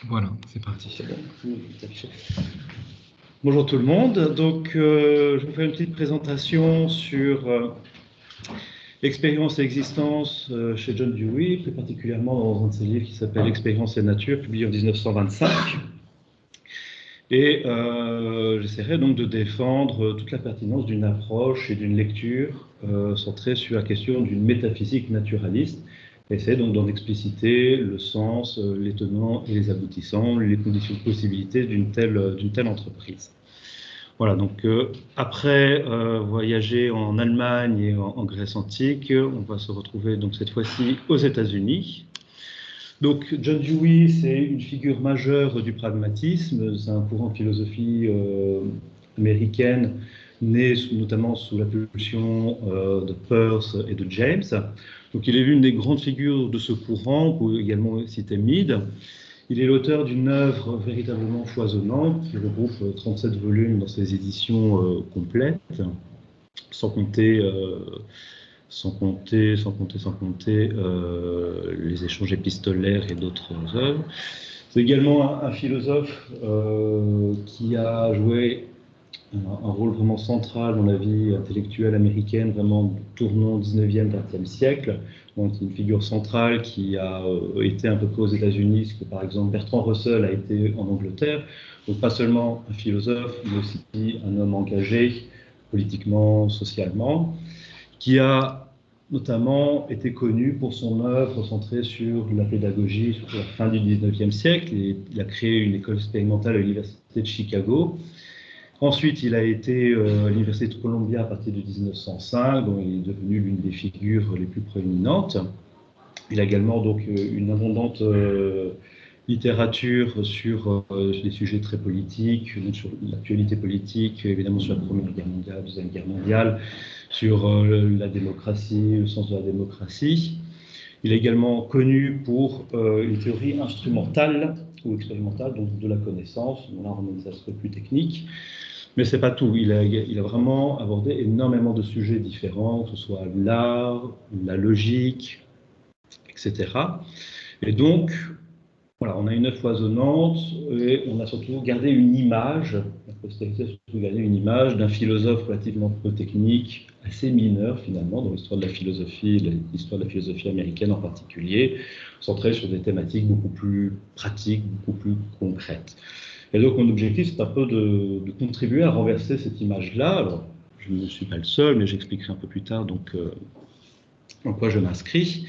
Voilà, c'est parti. Bonjour tout le monde. Donc, je vais vous faire une petite présentation sur l'expérience et l'existence chez John Dewey, plus particulièrement dans un de ses livres qui s'appelle Expérience et nature, publié en 1925. Et j'essaierai donc de défendre toute la pertinence d'une approche et d'une lecture centrée sur la question d'une métaphysique naturaliste. Essayer donc d'en expliciter le sens, les tenants et les aboutissants, les conditions de possibilité d'une telle entreprise. Voilà, donc après voyager en Allemagne et en Grèce antique, on va se retrouver donc cette fois-ci aux États-Unis. Donc John Dewey, c'est une figure majeure du pragmatisme, c'est un courant de philosophie américaine né notamment sous la pulsion de Peirce et de James. Donc il est l'une des grandes figures de ce courant, on peut également citer Mead. Il est l'auteur d'une œuvre véritablement foisonnante qui regroupe 37 volumes dans ses éditions complètes, sans compter les échanges épistolaires et d'autres œuvres. C'est également un philosophe qui a joué un rôle vraiment central dans la vie intellectuelle américaine, vraiment tournant 19e, 20e siècle. Donc, une figure centrale qui a été un peu près aux États-Unis, ce que par exemple Bertrand Russell a été en Angleterre. Donc, pas seulement un philosophe, mais aussi un homme engagé politiquement, socialement, qui a notamment été connu pour son œuvre centrée sur la pédagogie sur la fin du 19e siècle. Et il a créé une école expérimentale à l'Université de Chicago. Ensuite, il a été à l'Université de Columbia à partir de 1905, dont il est devenu l'une des figures les plus proéminentes. Il a également donc une abondante littérature sur les sujets très politiques, donc sur l'actualité politique, évidemment sur la Première Guerre mondiale, la Deuxième Guerre mondiale, sur la démocratie, le sens de la démocratie. Il est également connu pour une théorie instrumentale ou expérimentale, donc de la connaissance. Là, on remet ça serait plus technique. Mais ce n'est pas tout. Il a vraiment abordé énormément de sujets différents, que ce soit l'art, la logique, etc. Et donc, voilà, on a une œuvre foisonnante et on a surtout gardé une image, la postérité a surtout gardé une image d'un philosophe relativement peu technique, assez mineur finalement, dans l'histoire de la philosophie, l'histoire de la philosophie américaine en particulier, centré sur des thématiques beaucoup plus pratiques, beaucoup plus concrètes. Et donc mon objectif, c'est un peu de contribuer à renverser cette image-là. Alors, je ne suis pas le seul, mais j'expliquerai un peu plus tard donc, en quoi je m'inscris.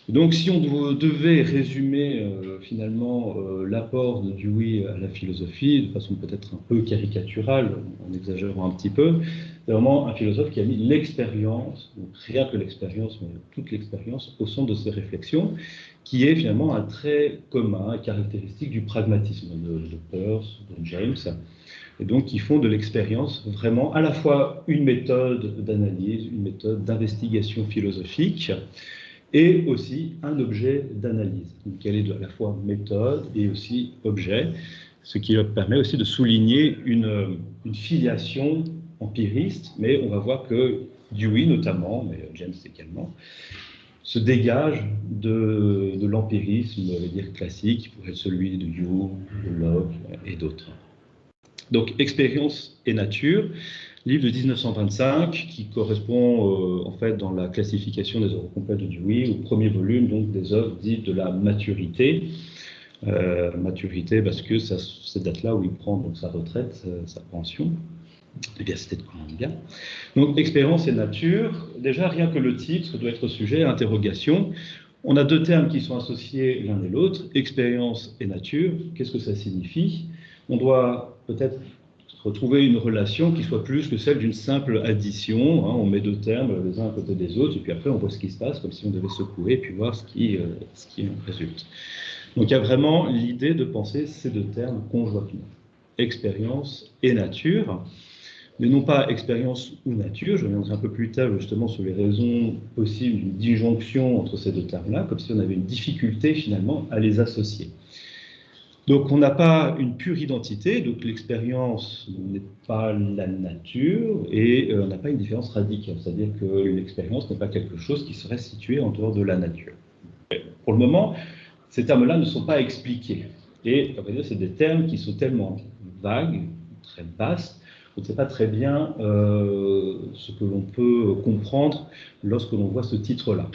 Donc si on devait résumer finalement l'apport de Dewey à la philosophie, de façon peut-être un peu caricaturale, en exagérant un petit peu, c'est vraiment un philosophe qui a mis l'expérience, donc rien que l'expérience, mais toute l'expérience, au centre de ses réflexions, qui est finalement un trait commun, caractéristique du pragmatisme de Peirce, de James, et donc qui font de l'expérience vraiment à la fois une méthode d'analyse, une méthode d'investigation philosophique, et aussi un objet d'analyse. Donc elle est à la fois méthode et aussi objet, ce qui permet aussi de souligner une filiation empiriste, mais on va voir que Dewey notamment, mais James également, se dégage de l'empirisme, on va dire classique, qui pourrait être celui de Hume, de Locke et d'autres. Donc expérience et nature, livre de 1925 qui correspond en fait dans la classification des œuvres complètes de Dewey au premier volume donc des œuvres dites de la maturité. Maturité parce que c'est cette date-là où il prend donc sa retraite, sa pension, l'Université de Columbia. Donc expérience et nature, déjà rien que le titre doit être sujet à interrogation. On a deux termes qui sont associés l'un et l'autre, expérience et nature. Qu'est-ce que ça signifie? On doit peut-être retrouver une relation qui soit plus que celle d'une simple addition. On met deux termes les uns à côté des autres, et puis après on voit ce qui se passe, comme si on devait secouer, et puis voir ce qui résulte. Donc il y a vraiment l'idée de penser ces deux termes conjointement, expérience et nature, mais non pas expérience ou nature. Je reviendrai un peu plus tard justement sur les raisons possibles d'une disjonction entre ces deux termes-là, comme si on avait une difficulté finalement à les associer. Donc on n'a pas une pure identité, donc l'expérience n'est pas la nature, et on n'a pas une différence radicale, c'est-à-dire que l'expérience n'est pas quelque chose qui serait situé en dehors de la nature. Pour le moment, ces termes-là ne sont pas expliqués. Et on va dire c'est des termes qui sont tellement vagues, très vastes, on ne sait pas très bien ce que l'on peut comprendre lorsque l'on voit ce titre-là.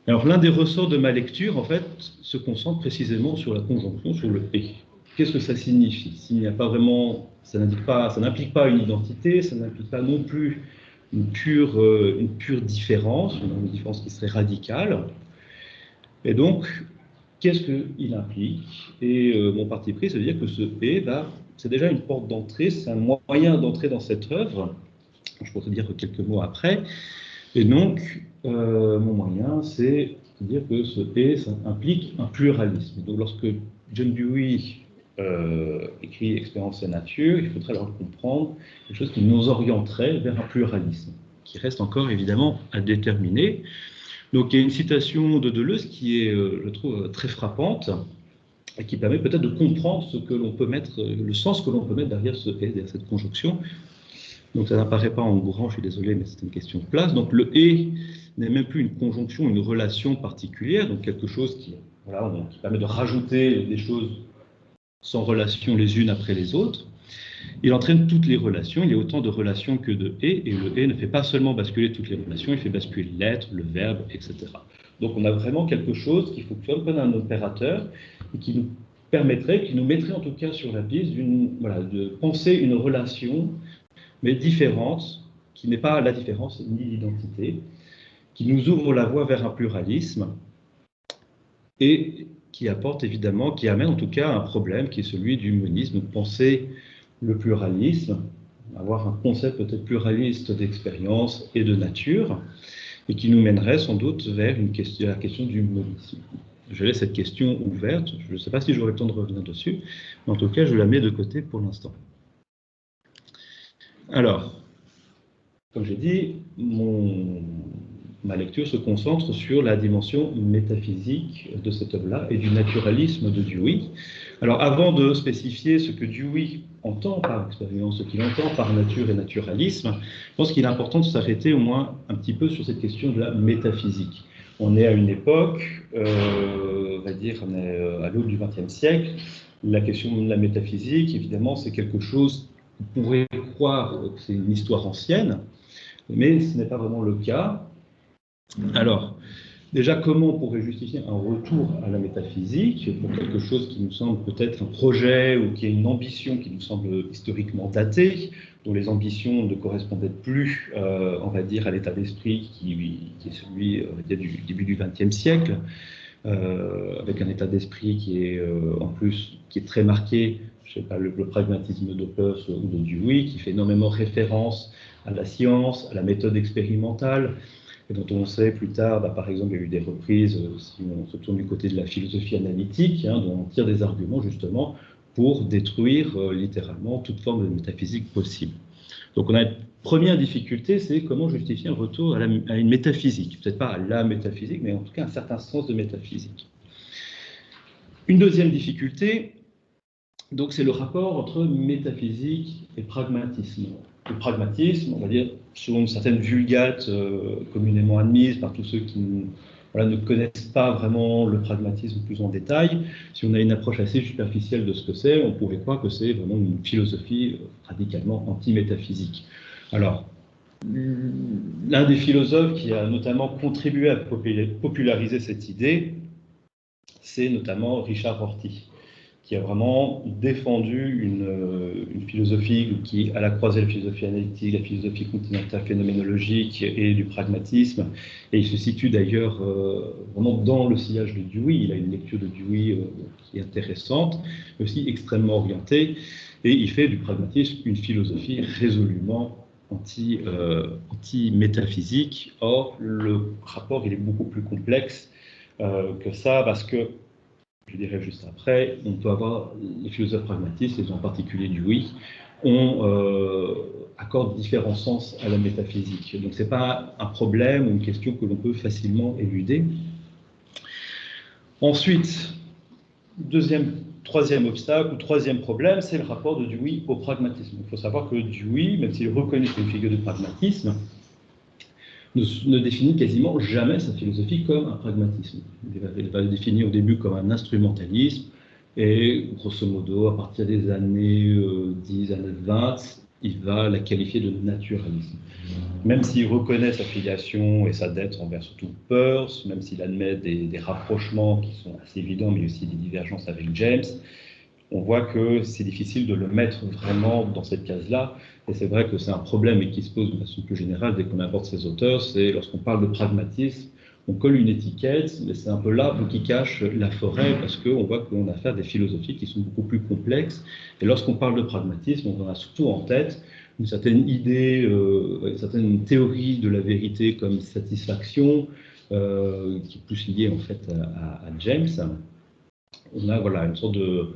Alors l'un des ressorts de ma lecture, en fait, se concentre précisément sur la conjonction, sur le « et ». Qu'est-ce que ça signifie? S'il n'y a pas vraiment, ça n'implique pas une identité, ça n'implique pas non plus une pure différence, une différence qui serait radicale. Et donc, qu'est-ce qu'il implique? Et mon parti pris, c'est de dire que ce « et », c'est déjà une porte d'entrée, c'est un moyen d'entrer dans cette œuvre. Je pourrais dire quelques mots après. Et donc, mon moyen, c'est de dire que ce « et », ça implique un pluralisme. Donc, lorsque John Dewey écrit Expérience et nature, il faudrait alors comprendre quelque chose qui nous orienterait vers un pluralisme, qui reste encore évidemment à déterminer. Donc, il y a une citation de Deleuze qui est, je trouve, très frappante, et qui permet peut-être de comprendre ce que l'on peut mettre, le sens que l'on peut mettre derrière ce « et », derrière cette conjonction. Donc ça n'apparaît pas en grand, je suis désolé, mais c'est une question de place. Donc le « et » n'est même plus une conjonction, une relation particulière, donc quelque chose qui permet de rajouter des choses sans relation les unes après les autres. Il entraîne toutes les relations, il y a autant de relations que de « et », et le « et » ne fait pas seulement basculer toutes les relations, il fait basculer l'être, le verbe, etc. Donc on a vraiment quelque chose qui fonctionne comme un opérateur et qui nous permettrait, qui nous mettrait en tout cas sur la piste de penser une relation mais différente, qui n'est pas la différence ni l'identité, qui nous ouvre la voie vers un pluralisme et qui apporte évidemment, qui amène en tout cas un problème qui est celui du monisme, de penser le pluralisme, avoir un concept peut-être pluraliste d'expérience et de nature, et qui nous mènerait sans doute vers la question du monisme. Je laisse cette question ouverte, je ne sais pas si j'aurai le temps de revenir dessus, mais en tout cas je la mets de côté pour l'instant. Alors, comme j'ai dit, ma lecture se concentre sur la dimension métaphysique de cette œuvre-là et du naturalisme de Dewey. Alors, avant de spécifier ce que Dewey entend par expérience, ce qu'il entend par nature et naturalisme, je pense qu'il est important de s'arrêter au moins un petit peu sur cette question de la métaphysique. On est à une époque, on va dire, on est à l'aube du XXe siècle. La question de la métaphysique, évidemment, c'est quelque chose qu'on pourrait croire que c'est une histoire ancienne, mais ce n'est pas vraiment le cas. Alors, déjà, comment on pourrait justifier un retour à la métaphysique pour quelque chose qui nous semble peut-être un projet ou qui a une ambition qui nous semble historiquement datée, dont les ambitions ne correspondaient plus, on va dire, à l'état d'esprit qui est celui du début du XXe siècle, avec un état d'esprit qui est en plus qui est très marqué, je sais pas, le pragmatisme d'Hoppers ou de Dewey, qui fait énormément référence à la science, à la méthode expérimentale, et dont on sait plus tard, par exemple, il y a eu des reprises, si on se tourne du côté de la philosophie analytique, dont on tire des arguments justement pour détruire littéralement toute forme de métaphysique possible. Donc on a une première difficulté, c'est comment justifier un retour à une métaphysique. Peut-être pas à la métaphysique, mais en tout cas un certain sens de métaphysique. Une deuxième difficulté, donc c'est le rapport entre métaphysique et pragmatisme. Le pragmatisme, on va dire, selon une certaine vulgate communément admise par tous ceux qui ne connaissent pas vraiment le pragmatisme plus en détail, si on a une approche assez superficielle de ce que c'est, on pourrait croire que c'est vraiment une philosophie radicalement anti-métaphysique. Alors, l'un des philosophes qui a notamment contribué à populariser cette idée, c'est notamment Richard Rorty, qui a vraiment défendu une philosophie qui est à la croisée de la philosophie analytique, la philosophie continentale phénoménologique et du pragmatisme. Et il se situe d'ailleurs vraiment dans le sillage de Dewey. Il a une lecture de Dewey qui est intéressante, mais aussi extrêmement orientée. Et il fait du pragmatisme une philosophie résolument anti-métaphysique. Or, le rapport il est beaucoup plus complexe que ça, parce que je dirais juste après, on peut avoir les philosophes pragmatistes, et en particulier Dewey, accordent différents sens à la métaphysique. Donc ce n'est pas un problème ou une question que l'on peut facilement éluder. Ensuite, troisième obstacle ou troisième problème, c'est le rapport de Dewey au pragmatisme. Il faut savoir que Dewey, même s'il reconnaît une figure de pragmatisme, ne définit quasiment jamais sa philosophie comme un pragmatisme. Il va le définir au début comme un instrumentalisme, Et grosso modo, à partir des années 10, années 20, il va la qualifier de naturalisme. Même s'il reconnaît sa filiation et sa dette envers surtout Peirce, même s'il admet des rapprochements qui sont assez évidents, mais aussi des divergences avec James, on voit que c'est difficile de le mettre vraiment dans cette case-là. Et c'est vrai que c'est un problème et qui se pose de façon plus générale dès qu'on aborde ces auteurs, c'est lorsqu'on parle de pragmatisme, on colle une étiquette, mais c'est un peu l'arbre qui cache la forêt, parce qu'on voit qu'on a affaire à des philosophies qui sont beaucoup plus complexes. Et lorsqu'on parle de pragmatisme, on en a surtout en tête une certaine idée, une certaine théorie de la vérité comme satisfaction, qui est plus liée en fait à James. On a voilà, une sorte de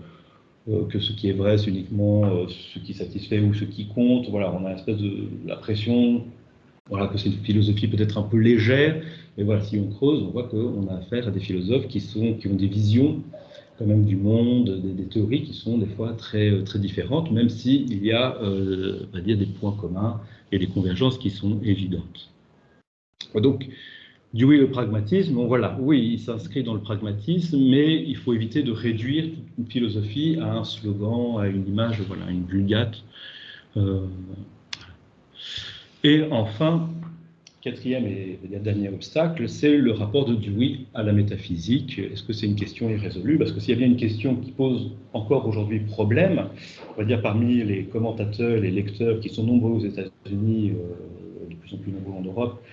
que ce qui est vrai, c'est uniquement ce qui satisfait ou ce qui compte. Voilà, on a une espèce de l'impression voilà, que c'est une philosophie peut-être un peu légère, mais voilà, si on creuse, on voit qu'on a affaire à des philosophes qui ont des visions quand même du monde, des théories qui sont des fois très, très différentes, même s'il y a on va dire des points communs et des convergences qui sont évidentes. Donc, Dewey, le pragmatisme, bon, voilà, oui, il s'inscrit dans le pragmatisme, mais il faut éviter de réduire une philosophie à un slogan, à une image, voilà, une vulgate. Et enfin, quatrième et dernier obstacle, c'est le rapport de Dewey à la métaphysique. Est-ce que c'est une question irrésolue? Parce que s'il y a bien une question qui pose encore aujourd'hui problème, on va dire parmi les commentateurs, les lecteurs qui sont nombreux aux États-Unis, de plus en plus nombreux en Europe,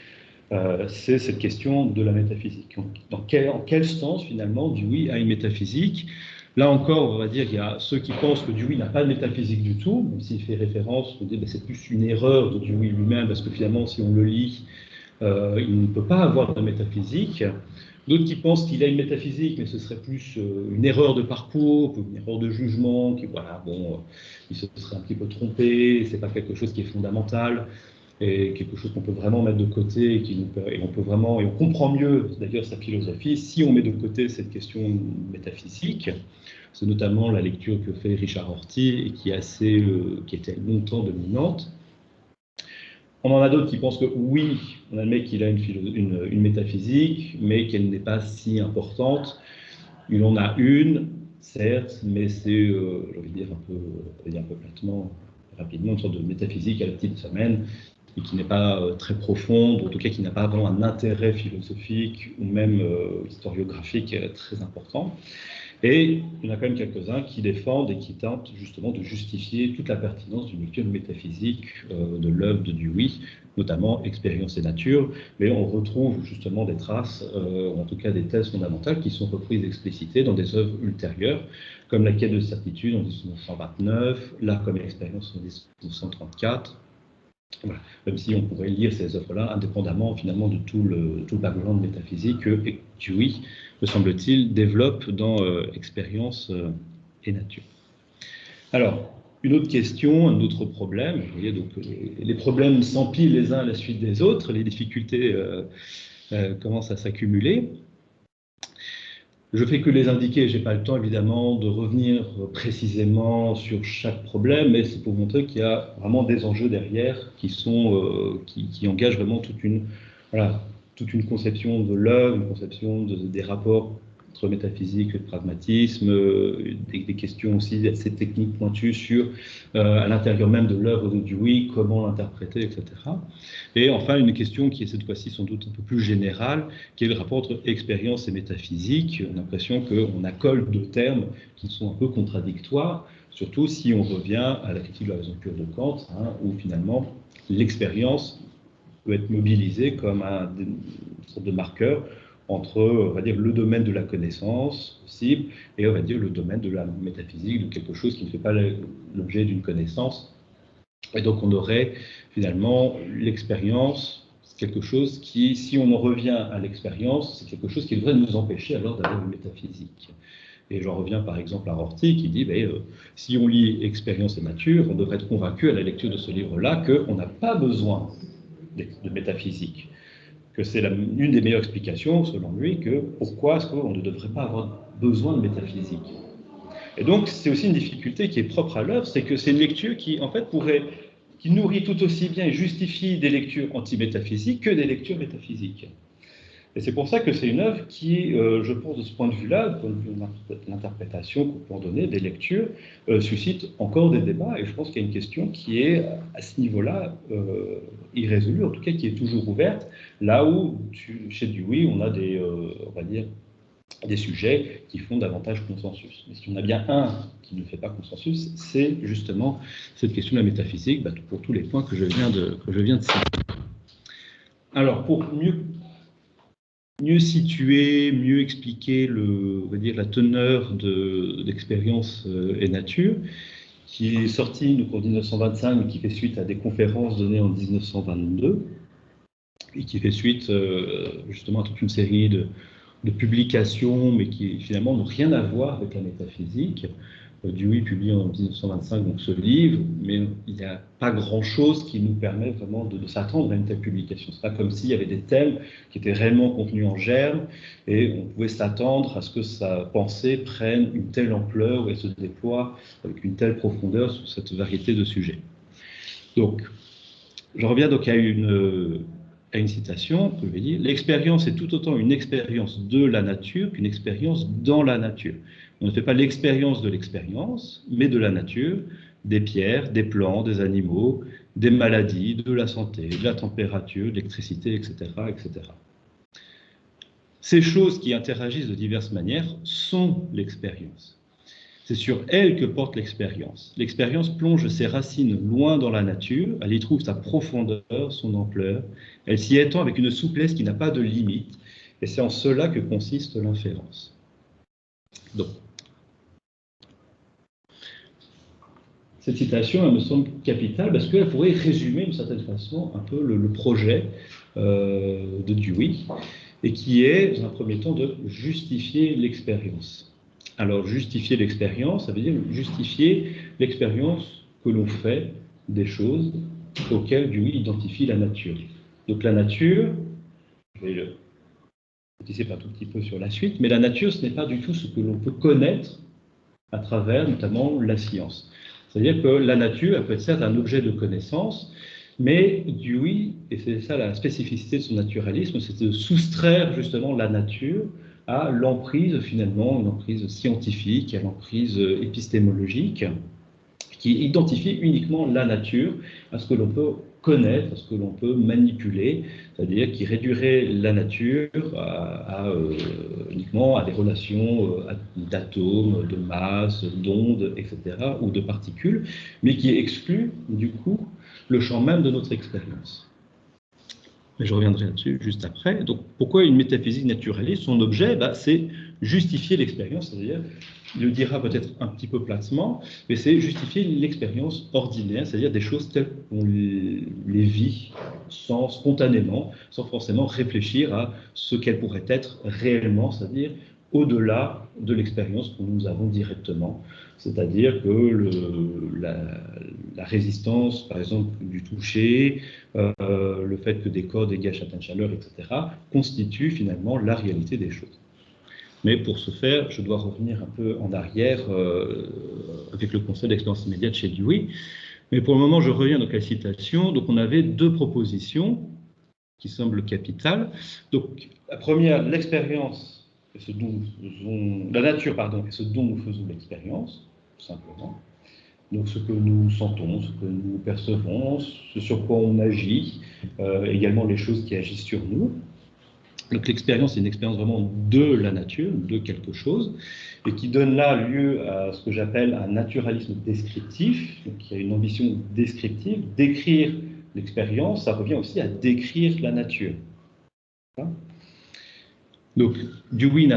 c'est cette question de la métaphysique. En quel sens, finalement, Dewey a une métaphysique? Là encore, on va dire qu'il y a ceux qui pensent que Dewey n'a pas de métaphysique du tout, même s'il fait référence, on dit que c'est plus une erreur de Dewey lui-même, parce que finalement, si on le lit, il ne peut pas avoir de métaphysique. D'autres qui pensent qu'il a une métaphysique, mais ce serait plus une erreur de parcours, une erreur de jugement, qui, voilà, bon, il se serait un petit peu trompé, c'est pas quelque chose qui est fondamental, et quelque chose qu'on peut vraiment mettre de côté, et on peut vraiment, et on comprend mieux d'ailleurs sa philosophie si on met de côté cette question métaphysique. C'est notamment la lecture que fait Richard Rorty et qui était longtemps dominante. On en a d'autres qui pensent que oui, on admet qu'il a une métaphysique, mais qu'elle n'est pas si importante. Il en a une, certes, mais c'est, j'ai envie de dire un peu platement, rapidement, une sorte de métaphysique à la petite semaine, et qui n'est pas très profonde, ou en tout cas qui n'a pas vraiment un intérêt philosophique ou même historiographique très important. Et il y en a quand même quelques-uns qui défendent et qui tentent justement de justifier toute la pertinence d'une lecture métaphysique de l'œuvre de Dewey, notamment Expérience et nature, mais on retrouve justement des traces, ou en tout cas des thèses fondamentales qui sont reprises explicitées dans des œuvres ultérieures, comme La quête de certitude en 1929, L'art comme expérience en 1934. Voilà. Même si on pourrait lire ces œuvres-là indépendamment finalement de tout le background métaphysique que Dewey, me semble-t-il, développe dans Expérience et nature. Alors, une autre question, un autre problème, vous voyez, donc les problèmes s'empilent les uns à la suite des autres, les difficultés commencent à s'accumuler. Je fais que les indiquer, je n'ai pas le temps évidemment de revenir précisément sur chaque problème, mais c'est pour montrer qu'il y a vraiment des enjeux derrière qui engagent vraiment toute une conception de l'œuvre, une conception des rapports entre métaphysique et pragmatisme, des questions aussi assez techniques pointues sur, à l'intérieur même de l'œuvre de Dewey, comment l'interpréter, etc. Et enfin, une question qui est cette fois-ci sans doute un peu plus générale, qui est le rapport entre expérience et métaphysique. On a l'impression qu'on accole deux termes qui sont un peu contradictoires, surtout si on revient à la critique de la raison pure de Kant, où finalement l'expérience peut être mobilisée comme une sorte de marqueur entre, on va dire, le domaine de la connaissance possible et, on va dire, le domaine de la métaphysique, de quelque chose qui ne fait pas l'objet d'une connaissance. Et donc, on aurait finalement l'expérience, c'est quelque chose qui, si on en revient à l'expérience, c'est quelque chose qui devrait nous empêcher alors d'avoir une métaphysique. Et j'en reviens par exemple à Rorty qui dit si on lit Expérience et nature, on devrait être convaincu à la lecture de ce livre-là qu'on n'a pas besoin de métaphysique, que c'est une des meilleures explications, selon lui, que pourquoi est-ce qu'on ne devrait pas avoir besoin de métaphysique. Et donc, c'est aussi une difficulté qui est propre à l'œuvre, c'est que c'est une lecture qui, en fait, qui nourrit tout aussi bien et justifie des lectures anti-métaphysiques que des lectures métaphysiques. Et c'est pour ça que c'est une œuvre qui, je pense, de ce point de vue-là, du point de vue de l'interprétation qu'on peut en donner, des lectures, suscite encore des débats. Et je pense qu'il y a une question qui est, à ce niveau-là, irrésolue, en tout cas qui est toujours ouverte, là où, chez Dewey, on a des, on va dire, des sujets qui font davantage consensus. Mais si on a bien un qui ne fait pas consensus, c'est justement cette question de la métaphysique, pour tous les points que je viens de citer. Alors, pour mieux situer, mieux expliquer on va dire, la teneur d'Expérience et Nature, qui est sorti donc, en 1925, mais qui fait suite à des conférences données en 1922, et qui fait suite justement à toute une série de publications, mais qui finalement n'ont rien à voir avec la métaphysique. Dewey publie en 1925 donc, ce livre, mais il n'y a pas grand-chose qui nous permet vraiment de s'attendre à une telle publication. Ce n'est pas comme s'il y avait des thèmes qui étaient réellement contenus en germe, et on pouvait s'attendre à ce que sa pensée prenne une telle ampleur et se déploie avec une telle profondeur sur cette variété de sujets. Donc, je reviens donc à une citation que je vais dire. L'expérience est tout autant une expérience de la nature qu'une expérience dans la nature. On ne fait pas l'expérience de l'expérience, mais de la nature, des pierres, des plants, des animaux, des maladies, de la santé, de la température, de l'électricité, etc., etc. Ces choses qui interagissent de diverses manières sont l'expérience. C'est sur elle que porte l'expérience. L'expérience plonge ses racines loin dans la nature, elle y trouve sa profondeur, son ampleur, elle s'y étend avec une souplesse qui n'a pas de limite, et c'est en cela que consiste l'inférence. Donc, cette citation, elle me semble capitale parce qu'elle pourrait résumer d'une certaine façon un peu le projet de Dewey, et qui est, dans un premier temps, de justifier l'expérience. Alors, justifier l'expérience, ça veut dire justifier l'expérience que l'on fait des choses auxquelles Dewey identifie la nature. Donc la nature, je vais anticiper un tout petit peu sur la suite, mais la nature, ce n'est pas du tout ce que l'on peut connaître à travers notamment la science. C'est-à-dire que la nature, elle peut être certes un objet de connaissance, mais Dewey, et c'est ça la spécificité de son naturalisme, c'est de soustraire justement la nature à l'emprise finalement, une emprise scientifique, à l'emprise épistémologique, qui identifie uniquement la nature à ce que l'on peut connaître, à ce que l'on peut manipuler, c'est-à-dire qui réduirait la nature uniquement à des relations d'atomes, de masse, d'ondes, etc., ou de particules, mais qui exclut du coup le champ même de notre expérience. Mais je reviendrai là-dessus juste après. Donc, pourquoi une métaphysique naturaliste? Son objet, c'est justifier l'expérience, c'est-à-dire, il le dira peut-être un petit peu placement, mais c'est justifier l'expérience ordinaire, c'est-à-dire des choses telles qu'on les vit spontanément, sans forcément réfléchir à ce qu'elles pourraient être réellement, c'est-à-dire au-delà de l'expérience que nous avons directement. C'est-à-dire que la résistance, par exemple, du toucher, le fait que des corps dégagent certaines chaleurs, etc., constitue finalement la réalité des choses. Mais pour ce faire, je dois revenir un peu en arrière avec le concept d'expérience immédiate chez Dewey. Mais pour le moment, je reviens donc à la citation. Donc on avait deux propositions qui semblent capitales. Donc la première, l'expérience, la nature, et ce dont nous faisons l'expérience, tout simplement. Donc ce que nous sentons, ce que nous percevons, ce sur quoi on agit, également les choses qui agissent sur nous. Donc l'expérience est une expérience vraiment de la nature, de quelque chose, et qui donne là lieu à ce que j'appelle un naturalisme descriptif, donc il y a une ambition descriptive. Décrire l'expérience, ça revient aussi à décrire la nature. Donc, Dewey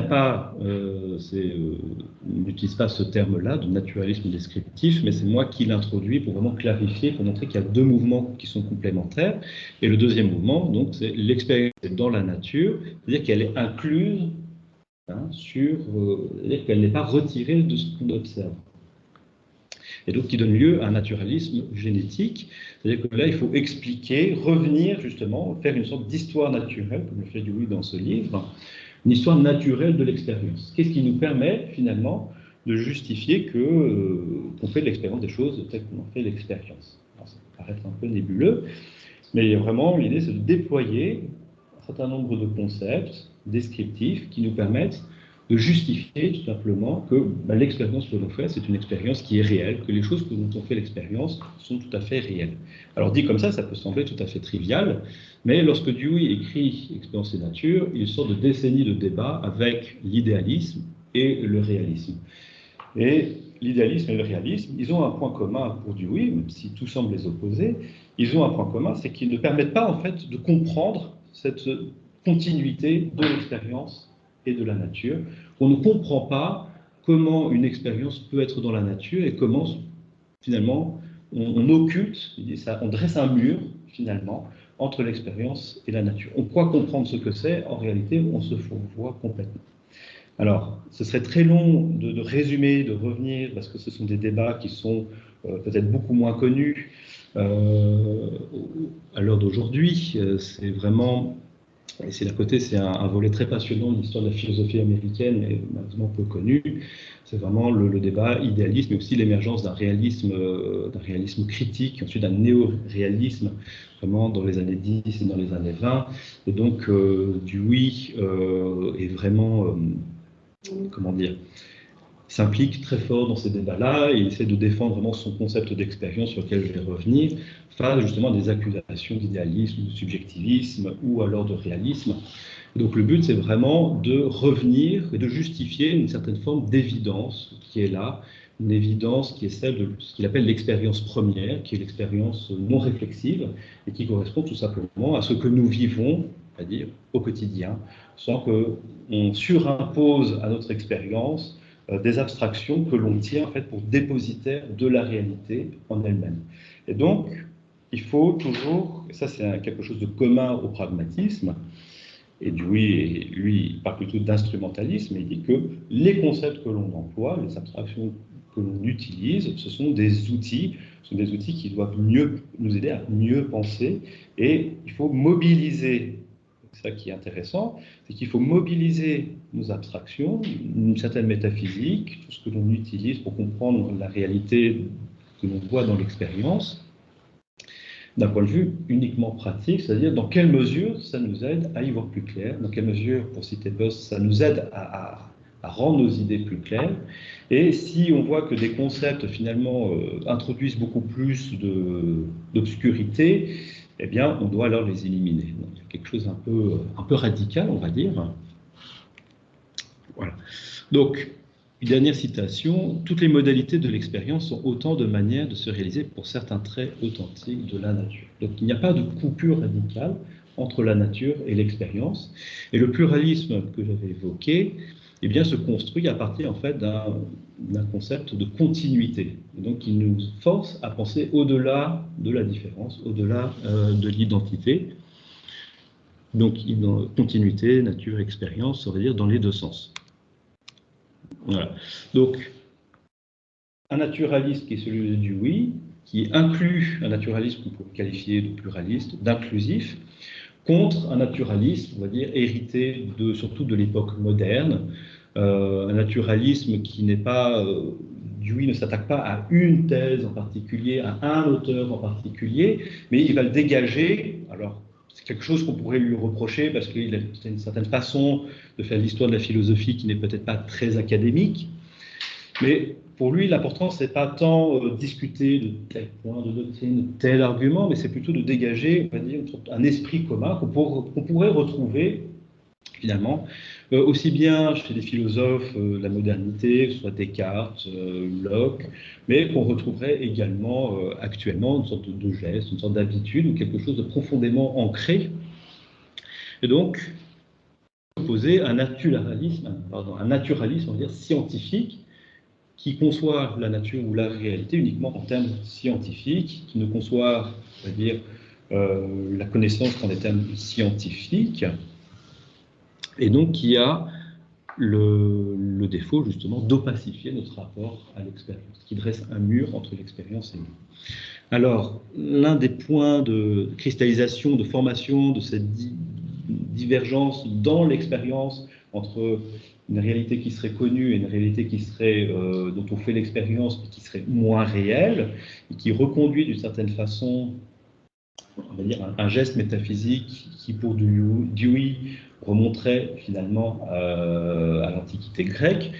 n'utilise pas ce terme-là de naturalisme descriptif, mais c'est moi qui l'introduis pour vraiment clarifier, pour montrer qu'il y a deux mouvements qui sont complémentaires. Et le deuxième mouvement, donc, c'est l'expérience dans la nature, c'est-à-dire qu'elle est incluse, c'est-à-dire qu'elle n'est pas retirée de ce qu'on observe. Et donc qui donne lieu à un naturalisme génétique, c'est-à-dire que là, il faut expliquer, revenir justement, faire une sorte d'histoire naturelle, comme le fait Dewey dans ce livre, une histoire naturelle de l'expérience. Qu'est-ce qui nous permet finalement de justifier qu'on fait de l'expérience des choses telles qu'on en fait l'expérience? Ça peut paraître un peu nébuleux, mais vraiment l'idée c'est de déployer un certain nombre de concepts descriptifs qui nous permettent de justifier tout simplement que l'expérience que l'on fait, c'est une expérience qui est réelle, que les choses dont on fait l'expérience sont tout à fait réelles. Alors dit comme ça peut sembler tout à fait trivial, mais lorsque Dewey écrit Expérience et nature, il sort de décennies de débats avec l'idéalisme et le réalisme. Et l'idéalisme et le réalisme, ils ont un point commun pour Dewey, même si tout semble les opposer, ils ont un point commun, c'est qu'ils ne permettent pas en fait de comprendre cette continuité de l'expérience et de la nature. On ne comprend pas comment une expérience peut être dans la nature et comment finalement on occulte, on dresse un mur finalement entre l'expérience et la nature. On croit comprendre ce que c'est, en réalité on se fourvoie complètement. Alors, ce serait très long de résumer, de revenir, parce que ce sont des débats qui sont peut-être beaucoup moins connus à l'heure d'aujourd'hui. C'est vraiment, et c'est d'un côté, c'est un volet très passionnant de l'histoire de la philosophie américaine, mais malheureusement peu connu. C'est vraiment le débat idéaliste, mais aussi l'émergence d'un réalisme critique, ensuite d'un néo-réalisme, vraiment dans les années 10 et dans les années 20. Et donc, Dewey est vraiment... comment dire, s'implique très fort dans ces débats-là et il essaie de défendre vraiment son concept d'expérience sur lequel je vais revenir, face justement à des accusations d'idéalisme, de subjectivisme ou alors de réalisme. Et donc le but, c'est vraiment de revenir et de justifier une certaine forme d'évidence qui est là, une évidence qui est celle de ce qu'il appelle l'expérience première, qui est l'expérience non réflexive et qui correspond tout simplement à ce que nous vivons, c'est-à-dire au quotidien, sans qu'on surimpose à notre expérience des abstractions que l'on tient en fait pour dépositaires de la réalité en elle-même. Et donc, il faut toujours, et ça c'est quelque chose de commun au pragmatisme, et Dewey, lui, il parle plutôt d'instrumentalisme, et il dit que les concepts que l'on emploie, les abstractions que l'on utilise, ce sont des outils qui doivent nous aider à mieux penser, et il faut mobiliser. C'est ça qui est intéressant, c'est qu'il faut mobiliser nos abstractions, une certaine métaphysique, tout ce que l'on utilise pour comprendre la réalité que l'on voit dans l'expérience, d'un point de vue uniquement pratique, c'est-à-dire dans quelle mesure ça nous aide à y voir plus clair, dans quelle mesure, pour citer Peirce, ça nous aide à rendre nos idées plus claires, et si on voit que des concepts finalement introduisent beaucoup plus d'obscurité, eh bien, on doit alors les éliminer. Donc, il y a quelque chose un peu radical, on va dire. Voilà. Donc, une dernière citation. Toutes les modalités de l'expérience sont autant de manières de se réaliser pour certains traits authentiques de la nature. Donc, il n'y a pas de coupure radicale entre la nature et l'expérience. Et le pluralisme que j'avais évoqué, eh bien, se construit à partir en fait d'un concept de continuité. Et donc, il nous force à penser au-delà de la différence, au-delà de l'identité. Donc, continuité, nature, expérience, ça veut dire dans les deux sens. Voilà. Donc, un naturaliste qui est celui de Dewey, qui inclut un naturalisme qu'on pourrait qualifier de pluraliste, d'inclusif, contre un naturalisme, on va dire, hérité surtout de l'époque moderne, un naturalisme qui n'est pas... Dewey ne s'attaque pas à une thèse en particulier, à un auteur en particulier, mais il va le dégager. Alors, c'est quelque chose qu'on pourrait lui reprocher parce qu'il a une certaine façon de faire l'histoire de la philosophie qui n'est peut-être pas très académique. Mais pour lui, l'important, ce n'est pas tant discuter de tel point de doctrine, tel argument, mais c'est plutôt de dégager, on va dire, un esprit commun qu'on pourrait retrouver, finalement, aussi bien chez les philosophes de la modernité, que ce soit Descartes, Locke, mais qu'on retrouverait également actuellement une sorte de geste, une sorte d'habitude ou quelque chose de profondément ancré. Et donc, opposer un naturalisme, on va dire, scientifique, qui conçoit la nature ou la réalité uniquement en termes scientifiques, qui ne conçoit, on va dire, la connaissance qu'en des termes scientifiques, et donc qui a le défaut justement d'opacifier notre rapport à l'expérience, qui dresse un mur entre l'expérience et nous. Alors, l'un des points de cristallisation, de formation de cette divergence dans l'expérience entre une réalité qui serait connue et une réalité qui serait, dont on fait l'expérience, mais qui serait moins réelle, et qui reconduit d'une certaine façon, on va dire, un geste métaphysique qui, pour Dewey, remonterait finalement à l'Antiquité grecque,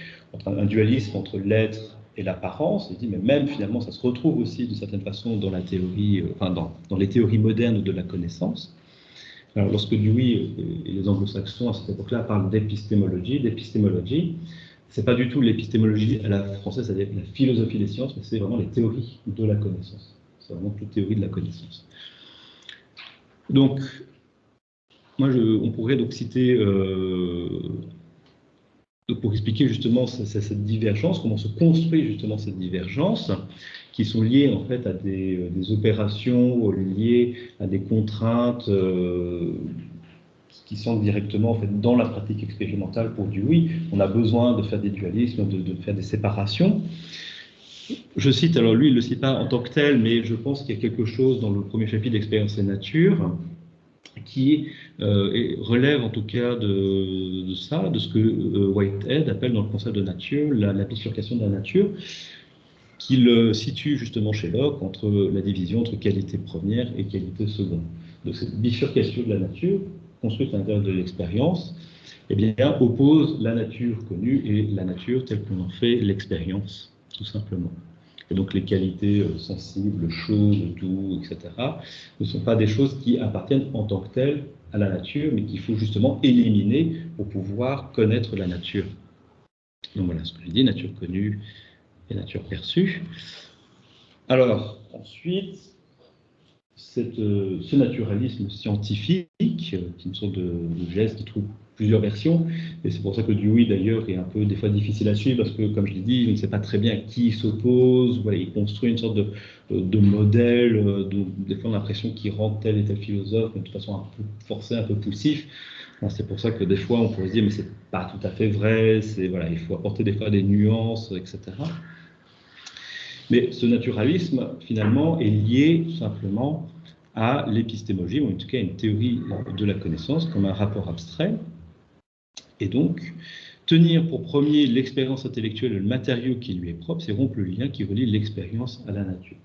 un dualisme entre l'être et l'apparence. Il dit, mais même finalement, ça se retrouve aussi d'une certaine façon dans la théorie, dans les théories modernes de la connaissance. Alors, lorsque Dewey et les anglo-saxons à cette époque-là parlent d'épistémologie, c'est pas du tout l'épistémologie à la française, c'est-à-dire la philosophie des sciences, mais c'est vraiment les théories de la connaissance. C'est vraiment toute théorie de la connaissance. Donc, on pourrait donc citer, pour expliquer justement cette divergence, comment se construit justement cette divergence, qui sont liées en fait à des opérations liées à des contraintes qui sont directement en fait dans la pratique expérimentale pour Dewey. On a besoin de faire des dualismes, de faire des séparations. Je cite, alors lui il ne le cite pas en tant que tel, mais je pense qu'il y a quelque chose dans le premier chapitre d'Expérience et Nature qui relève en tout cas de ça, de ce que Whitehead appelle dans le concept de nature la bifurcation de la nature, qu'il situe justement chez Locke entre la division entre qualité première et qualité seconde. Donc cette bifurcation de la nature, construite à l'intérieur de l'expérience, eh bien, oppose la nature connue et la nature telle qu'on en fait l'expérience, tout simplement. Et donc les qualités sensibles, chaudes, doux, etc., ne sont pas des choses qui appartiennent en tant que telles à la nature, mais qu'il faut justement éliminer pour pouvoir connaître la nature. Donc voilà ce que je dis, nature connue et nature perçue. Alors, ensuite, ce naturalisme scientifique, qui est une sorte de geste qui trouve plusieurs versions, et c'est pour ça que Dewey d'ailleurs est un peu des fois difficile à suivre, parce que comme je l'ai dit, il ne sait pas très bien à qui il s'oppose, voilà, il construit une sorte de modèle, des fois on a l'impression qu'il rend tel et tel philosophe, mais de toute façon un peu forcé, un peu poussif. C'est pour ça que des fois on pourrait se dire mais c'est pas tout à fait vrai, voilà, il faut apporter des fois des nuances, etc. Mais ce naturalisme, finalement, est lié tout simplement à l'épistémologie, ou en tout cas à une théorie de la connaissance, comme un rapport abstrait. Et donc, tenir pour premier l'expérience intellectuelle et le matériau qui lui est propre, c'est rompre le lien qui relie l'expérience à la nature.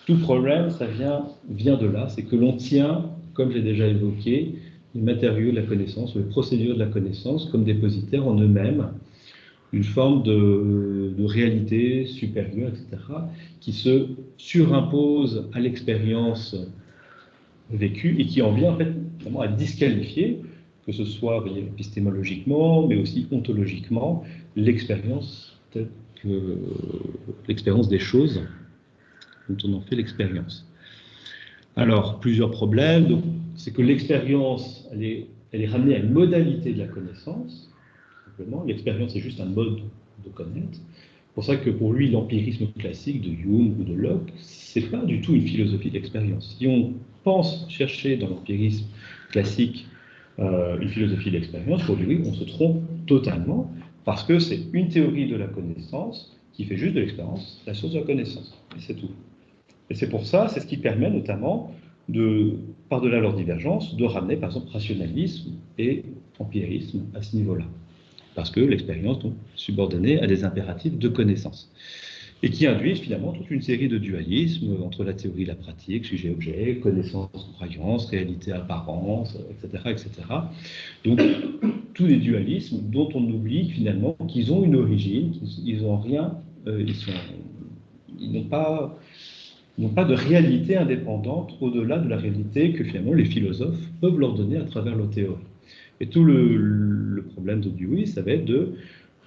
Tout problème, ça vient de là, c'est que l'on tient, comme j'ai déjà évoqué, les matériaux de la connaissance, ou les procédures de la connaissance, comme dépositaires en eux-mêmes, une forme de réalité supérieure, etc., qui se surimpose à l'expérience vécue et qui en vient en fait vraiment à disqualifier, que ce soit épistémologiquement, mais aussi ontologiquement, l'expérience telle que l'expérience des choses dont on en fait l'expérience. Alors, plusieurs problèmes. C'est que l'expérience, elle est ramenée à une modalité de la connaissance. L'expérience est juste un mode de connaître. C'est pour ça que pour lui, l'empirisme classique de Hume ou de Locke, c'est pas du tout une philosophie d'expérience. Si on pense chercher dans l'empirisme classique une philosophie d'expérience, pour lui, on se trompe totalement, parce que c'est une théorie de la connaissance qui fait juste de l'expérience la source de la connaissance. Et c'est tout. Et c'est pour ça, c'est ce qui permet notamment, par-delà leur divergence, de ramener par exemple rationalisme et empirisme à ce niveau-là. Parce que l'expérience est subordonnée à des impératifs de connaissance. Et qui induisent finalement toute une série de dualismes entre la théorie et la pratique, sujet-objet, connaissance-croyance, réalité-apparence, etc., etc. Donc, tous les dualismes dont on oublie finalement qu'ils ont une origine, qu'ils n'ont rien, ils n'ont pas de réalité indépendante au-delà de la réalité que finalement les philosophes peuvent leur donner à travers leur théorie. Et tout le problème de Dewey, ça va être de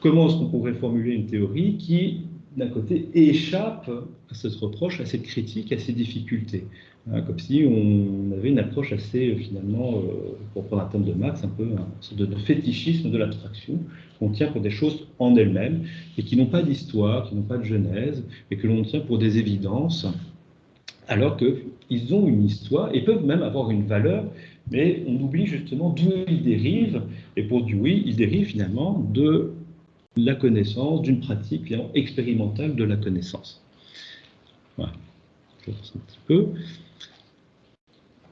comment est-ce qu'on pourrait formuler une théorie qui, d'un côté, échappe à ce reproche, à cette critique, à ces difficultés. Comme si on avait une approche assez, finalement, pour prendre un terme de Marx, un peu une sorte de fétichisme de l'abstraction, qu'on tient pour des choses en elles-mêmes, et qui n'ont pas d'histoire, qui n'ont pas de genèse, et que l'on tient pour des évidences, alors qu'ils ont une histoire et peuvent même avoir une valeur, mais on oublie justement d'où ils dérivent. Et pour Dewey, ils dérivent finalement de la connaissance, d'une pratique finalement expérimentale de la connaissance. Voilà, je pense un petit peu.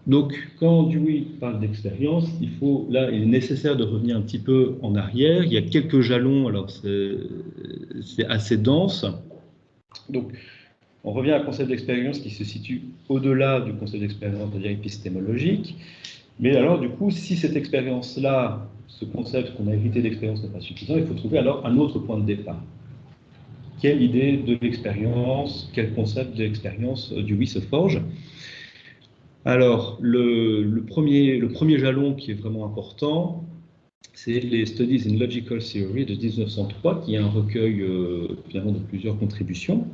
Donc, quand Dewey parle d'expérience, il est nécessaire de revenir un petit peu en arrière. Il y a quelques jalons, alors c'est assez dense. Donc, on revient à un concept d'expérience qui se situe au-delà du concept d'expérience, c'est-à-dire épistémologique, Mais alors, du coup, si cette expérience-là, ce concept qu'on a hérité d'expérience n'est pas suffisant, il faut trouver alors un autre point de départ. Quelle idée de l'expérience, quel concept de l'expérience Dewey se forge? Alors, le premier jalon qui est vraiment important, c'est les Studies in Logical Theory de 1903, qui est un recueil finalement de plusieurs contributions,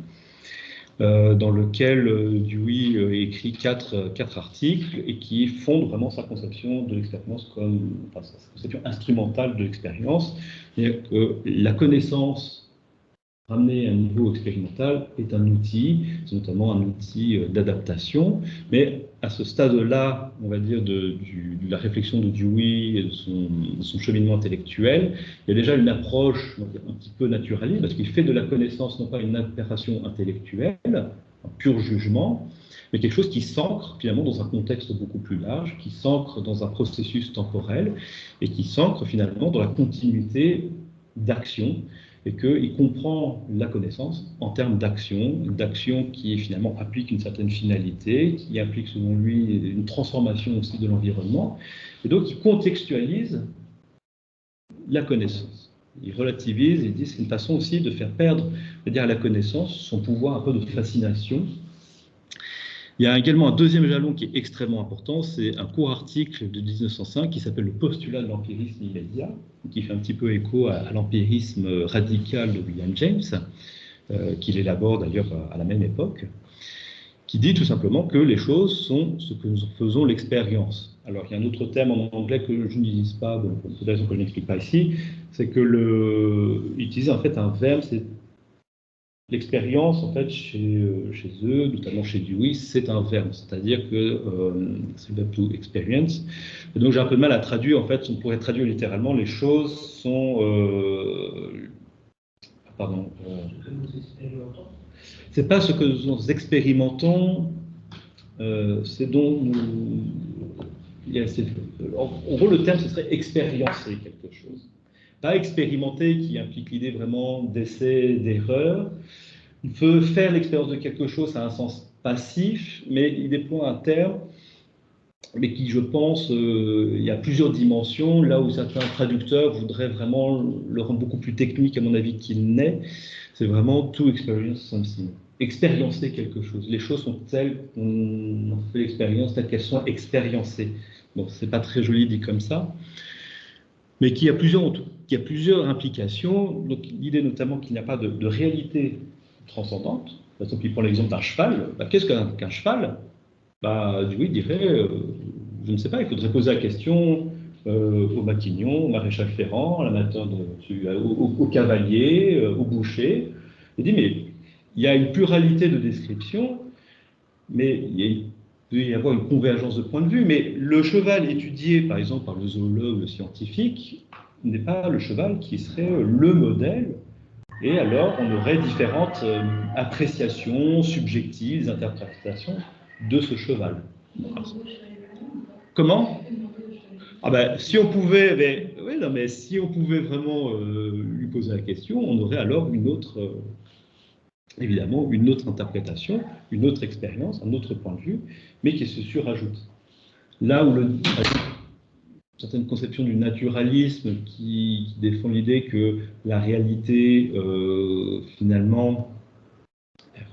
dans lequel Dewey écrit quatre articles et qui fondent vraiment sa conception de l'expérience comme sa conception instrumentale de l'expérience. C'est-à-dire que la connaissance ramenée à un niveau expérimental est un outil, c'est notamment un outil d'adaptation, mais à ce stade-là, on va dire, de la réflexion de Dewey et de son cheminement intellectuel, il y a déjà une approche un petit peu naturaliste, parce qu'il fait de la connaissance non pas une opération intellectuelle, un pur jugement, mais quelque chose qui s'ancre finalement dans un contexte beaucoup plus large, qui s'ancre dans un processus temporel et qui s'ancre finalement dans la continuité d'action, et qu'il comprend la connaissance en termes d'action qui finalement applique une certaine finalité, qui implique selon lui une transformation aussi de l'environnement, et donc il contextualise la connaissance. Il relativise, il dit c'est une façon aussi de faire perdre, c'est-à-dire à la connaissance, son pouvoir un peu de fascination. Il y a également un deuxième jalon qui est extrêmement important, c'est un court article de 1905 qui s'appelle le postulat de l'empirisme immédiat, qui fait un petit peu écho à l'empirisme radical de William James, qu'il élabore d'ailleurs à la même époque, qui dit tout simplement que les choses sont ce que nous faisons l'expérience. Alors il y a un autre terme en anglais que je n'utilise pas, pour des raisons que je n'explique pas ici, c'est que utiliser en fait un verbe, c'est l'expérience, en fait, chez eux, notamment chez Dewey, c'est un verbe, c'est-à-dire que c'est le verbe to experience. Et donc j'ai un peu de mal à traduire, en fait, on pourrait traduire littéralement, les choses sont... c'est pas ce que nous expérimentons, c'est dont nous... En gros, le terme, ce serait expériencer quelque chose. Pas expérimenter, qui implique l'idée vraiment d'essai, d'erreur. Il peut faire l'expérience de quelque chose, ça a un sens passif, mais il déploie un terme, mais qui, je pense, il y a plusieurs dimensions, là où certains traducteurs voudraient vraiment le rendre beaucoup plus technique, à mon avis, qu'il n'est. C'est vraiment to experience something. Expériencer quelque chose. Les choses sont telles qu'on fait l'expérience, telles qu'elles sont expériencées. Bon, c'est pas très joli dit comme ça, mais qui a plusieurs implications. Donc, l'idée notamment qu'il n'y a pas de réalité transcendante. Par exemple, il prend l'exemple d'un cheval. Qu'est-ce qu'un cheval? Dewey dirait, je ne sais pas, il faudrait poser la question au Matignon, au maréchal Ferrand, à l'amateur au cavalier, au boucher. Il dit, mais il y a une pluralité de descriptions, mais il peut y avoir une convergence de points de vue, mais le cheval étudié, par exemple, par le zoologue, le scientifique, n'est pas le cheval qui serait le modèle. Et alors, on aurait différentes appréciations subjectives, interprétations de ce cheval. Comment? Si on pouvait, si on pouvait vraiment lui poser la question, on aurait alors évidemment, une autre interprétation, une autre expérience, un autre point de vue, mais qui se surajoute. Là où certaines conceptions du naturalisme qui défend l'idée que la réalité, finalement,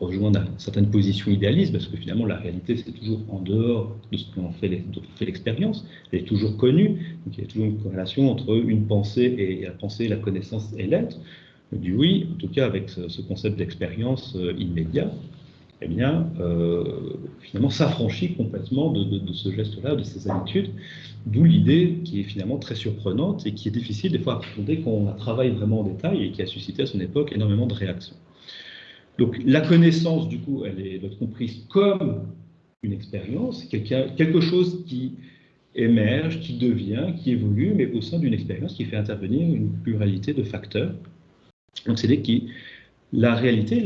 rejoint certaines positions idéalistes, parce que finalement, la réalité, c'est toujours en dehors de ce qu'on fait l'expérience, elle est toujours connue, donc il y a toujours une corrélation entre une pensée et la pensée, la connaissance et l'être. Dewey, en tout cas avec ce concept d'expérience immédiat, eh bien, finalement, s'affranchit complètement de ce geste-là, de ces habitudes, d'où l'idée qui est finalement très surprenante et qui est difficile des fois à appréhender quand on la travaille vraiment en détail et qui a suscité à son époque énormément de réactions. Donc, la connaissance, du coup, elle doit être comprise comme une expérience, quelque chose qui émerge, qui devient, qui évolue, mais au sein d'une expérience qui fait intervenir une pluralité de facteurs. Donc, c'est la réalité,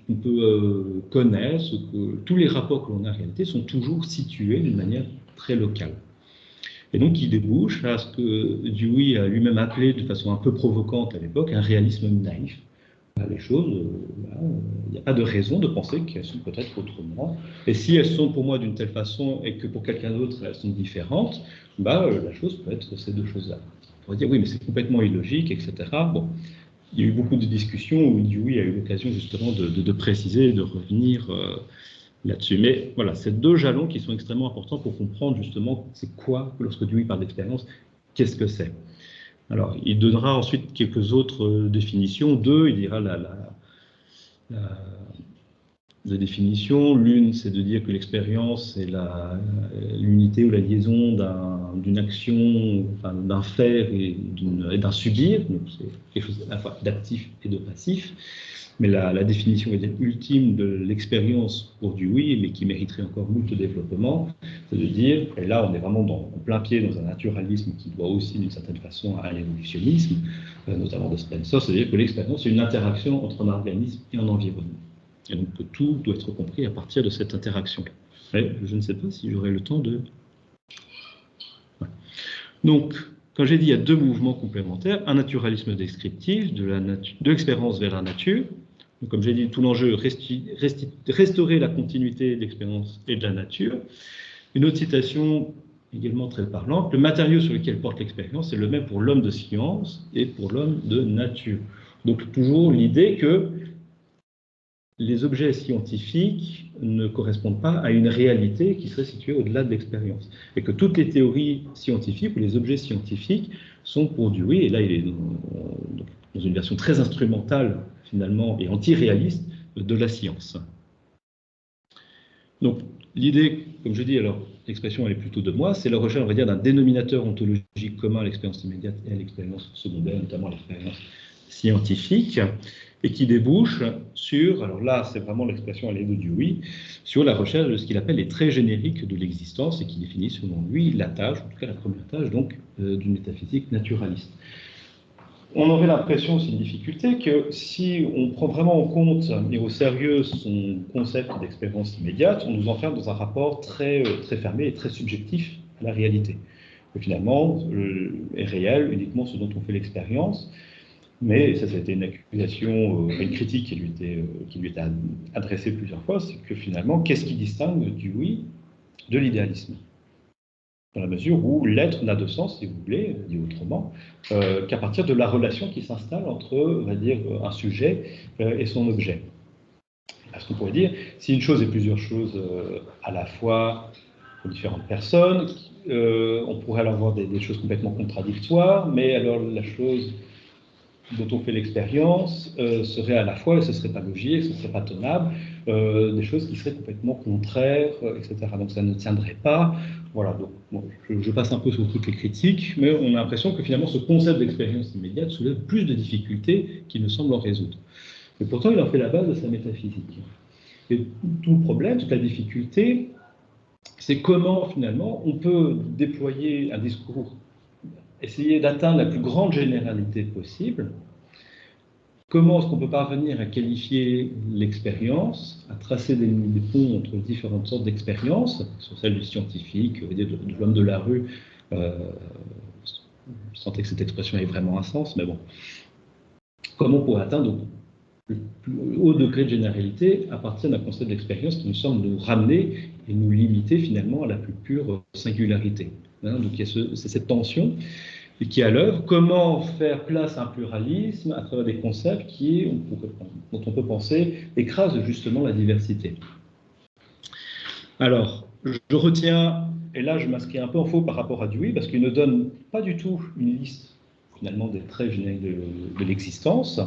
qu'on peut connaître, tous les rapports que l'on a en réalité sont toujours situés d'une manière très locale. Et donc, il débouche à ce que Dewey a lui-même appelé de façon un peu provocante à l'époque un réalisme naïf. les choses, il n'y a pas de raison de penser qu'elles sont peut-être autrement. Et si elles sont pour moi d'une telle façon et que pour quelqu'un d'autre elles sont différentes, la chose peut être ces deux choses-là. On pourrait dire oui, mais c'est complètement illogique, etc. Bon, il y a eu beaucoup de discussions où Dewey a eu l'occasion justement de préciser, de revenir là-dessus. Mais voilà, c'est deux jalons qui sont extrêmement importants pour comprendre justement c'est quoi, lorsque Dewey parle d'expérience, qu'est-ce que c'est. Alors, il donnera ensuite quelques autres définitions. Deux, il dira la définition. L'une, c'est de dire que l'expérience est l'unité ou la liaison d'une action, enfin, d'un faire et d'un subir. Donc, c'est quelque chose à la fois d'actif et de passif. Mais la définition ultime de l'expérience pour Dewey, mais qui mériterait encore beaucoup de développement, c'est de dire, et là on est vraiment en plein pied dans un naturalisme qui doit aussi d'une certaine façon à l'évolutionnisme, notamment de Spencer, c'est-à-dire que l'expérience est une interaction entre un organisme et un environnement. Et donc que tout doit être compris à partir de cette interaction. Mais je ne sais pas si j'aurai le temps de... Voilà. Donc, quand j'ai dit il y a deux mouvements complémentaires, un naturalisme descriptif de l'expérience vers la nature. Donc, comme j'ai dit, tout l'enjeu est restaurer la continuité de l'expérience et de la nature. Une autre citation également très parlante, le matériau sur lequel porte l'expérience est le même pour l'homme de science et pour l'homme de nature. Donc toujours l'idée que les objets scientifiques ne correspondent pas à une réalité qui serait située au-delà de l'expérience. Et que toutes les théories scientifiques ou les objets scientifiques sont pour Dewey, et là il est dans une version très instrumentale finalement et anti-réaliste de la science. Donc l'idée, comme je dis, alors l'expression elle est plutôt de moi, c'est la recherche, on va dire, d'un dénominateur ontologique commun à l'expérience immédiate et à l'expérience secondaire, notamment à l'expérience scientifique, et qui débouche sur, alors là c'est vraiment l'expression elle est de Dewey, sur la recherche de ce qu'il appelle les traits génériques de l'existence et qui définit selon lui la tâche, en tout cas la première tâche donc d'une métaphysique naturaliste. On aurait l'impression, c'est une difficulté, que si on prend vraiment en compte et au sérieux son concept d'expérience immédiate, on nous enferme dans un rapport très fermé et très subjectif à la réalité. Que finalement, est réel uniquement ce dont on fait l'expérience, mais ça a été une accusation, une critique qui lui était adressée plusieurs fois, c'est que finalement, qu'est-ce qui distingue Dewey de l'idéalisme ? Dans la mesure où l'être n'a de sens, si vous voulez, dit autrement, qu'à partir de la relation qui s'installe entre, on va dire, un sujet et son objet. Parce qu'on pourrait dire, si une chose est plusieurs choses à la fois pour différentes personnes, on pourrait alors avoir des choses complètement contradictoires, mais alors la chose dont on fait l'expérience serait à la fois, et ce ne serait pas logique, ce ne serait pas tenable, des choses qui seraient complètement contraires, etc. Donc ça ne tiendrait pas. Voilà, donc bon, je passe un peu sur toutes les critiques, mais on a l'impression que finalement ce concept d'expérience immédiate soulève plus de difficultés qu'il ne semble en résoudre. Et pourtant, il en fait la base de sa métaphysique. Et tout le problème, toute la difficulté, c'est comment finalement on peut déployer un discours, essayer d'atteindre la plus grande généralité possible. Comment est-ce qu'on peut parvenir à qualifier l'expérience, à tracer des ponts entre différentes sortes d'expériences, sur celle du scientifique, de l'homme de la rue, je sentais que cette expression ait vraiment un sens, mais bon. Comment on pourrait atteindre le plus haut degré de généralité à partir d'un concept d'expérience qui nous semble nous ramener et nous limiter finalement à la plus pure singularité. Donc il y a cette tension qui est à l'œuvre. Comment faire place à un pluralisme à travers des concepts dont on peut penser écrasent justement la diversité. Alors, je retiens, et là je m'inscris un peu en faux par rapport à Dewey, parce qu'il ne donne pas du tout une liste finalement des traits génériques de l'existence.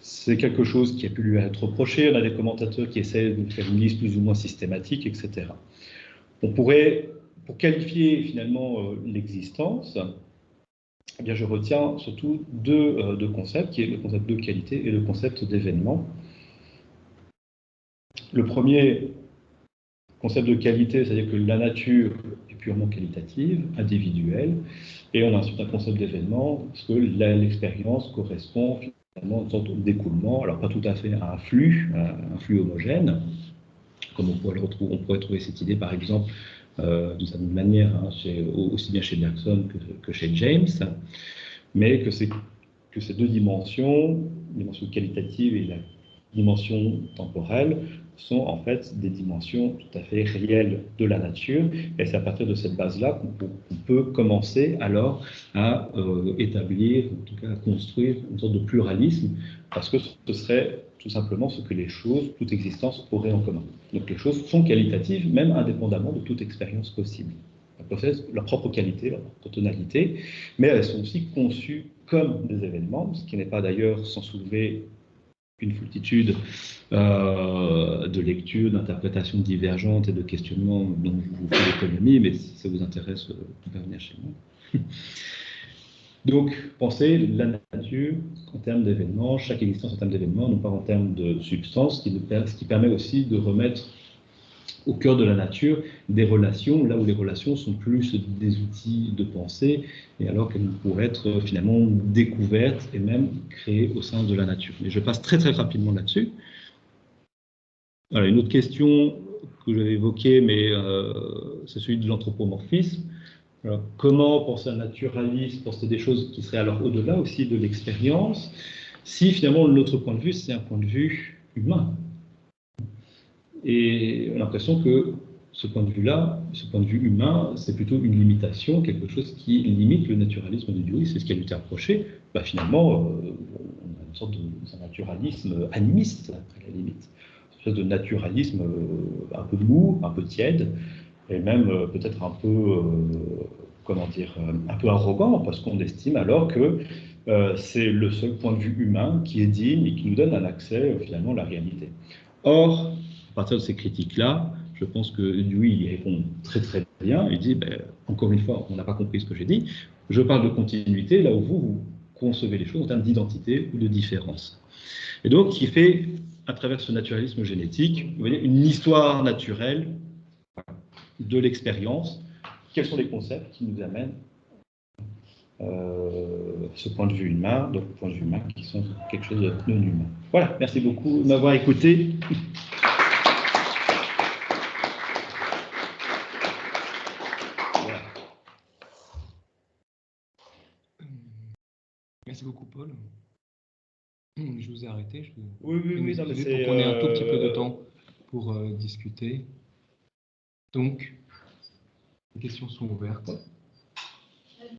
C'est quelque chose qui a pu lui être reproché. On a des commentateurs qui essaient de faire une liste plus ou moins systématique, etc. On pourrait, pour qualifier finalement l'existence, eh bien, je retiens surtout deux concepts, qui est le concept de qualité et le concept d'événement. Le premier concept de qualité, c'est-à-dire que la nature est purement qualitative, individuelle, et on a ensuite un concept d'événement, parce que l'expérience correspond finalement à une sorte d'écoulement, alors pas tout à fait à un flux homogène, comme on pourrait trouver cette idée par exemple d'une certaine manière, aussi bien chez Bergson que chez James, mais que c'est que ces deux dimensions, la dimension qualitative et la dimension temporelle, sont en fait des dimensions tout à fait réelles de la nature, et c'est à partir de cette base-là qu'on peut commencer alors à établir, en tout cas à construire une sorte de pluralisme, parce que ce serait tout simplement ce que les choses, toute existence aurait en commun. Donc les choses sont qualitatives, même indépendamment de toute expérience possible. Elles possèdent leur propre qualité, leur propre tonalité, mais elles sont aussi conçues comme des événements, ce qui n'est pas d'ailleurs sans soulever une foultitude de lectures, d'interprétations divergentes et de questionnements dont je vous fais l'économie, mais si ça vous intéresse, vous pouvez venir chez moi. Donc, pensez la nature en termes d'événements, chaque existence en termes d'événements, non pas en termes de substance, ce qui permet aussi de remettre au cœur de la nature des relations, là où les relations sont plus des outils de pensée, et alors qu'elles pourraient être finalement découvertes et même créées au sein de la nature. Mais je passe très très rapidement là-dessus. Voilà, une autre question que j'avais évoquée, mais c'est celui de l'anthropomorphisme. Alors, comment penser un naturalisme, penser des choses qui seraient alors au-delà aussi de l'expérience, si finalement notre point de vue, c'est un point de vue humain. Et on a l'impression que ce point de vue-là, ce point de vue humain, c'est plutôt une limitation, quelque chose qui limite le naturalisme de Dewey, c'est ce qui a lui été reproché. Bah, finalement, on a une sorte de naturalisme animiste, à la limite. Une espèce de naturalisme un peu mou, un peu tiède, et même peut-être un peu, comment dire, un peu arrogant, parce qu'on estime alors que c'est le seul point de vue humain qui est digne et qui nous donne un accès finalement à la réalité. Or, à partir de ces critiques-là, je pense que lui, il y répond très très bien. Il dit, ben, encore une fois, on n'a pas compris ce que j'ai dit. Je parle de continuité là où vous concevez les choses en termes d'identité ou de différence. Et donc, il fait, à travers ce naturalisme génétique, vous voyez, une histoire naturelle de l'expérience. Quels sont les concepts qui nous amènent ce point de vue humain, donc le point de vue humain qui sont quelque chose de non humain. Voilà, merci beaucoup de m'avoir écouté. Voilà. Merci beaucoup, Paul. Je vous ai arrêté. Je Oui, non, mais c'est pour qu'on ait un tout petit peu de temps pour discuter. Donc, les questions sont ouvertes.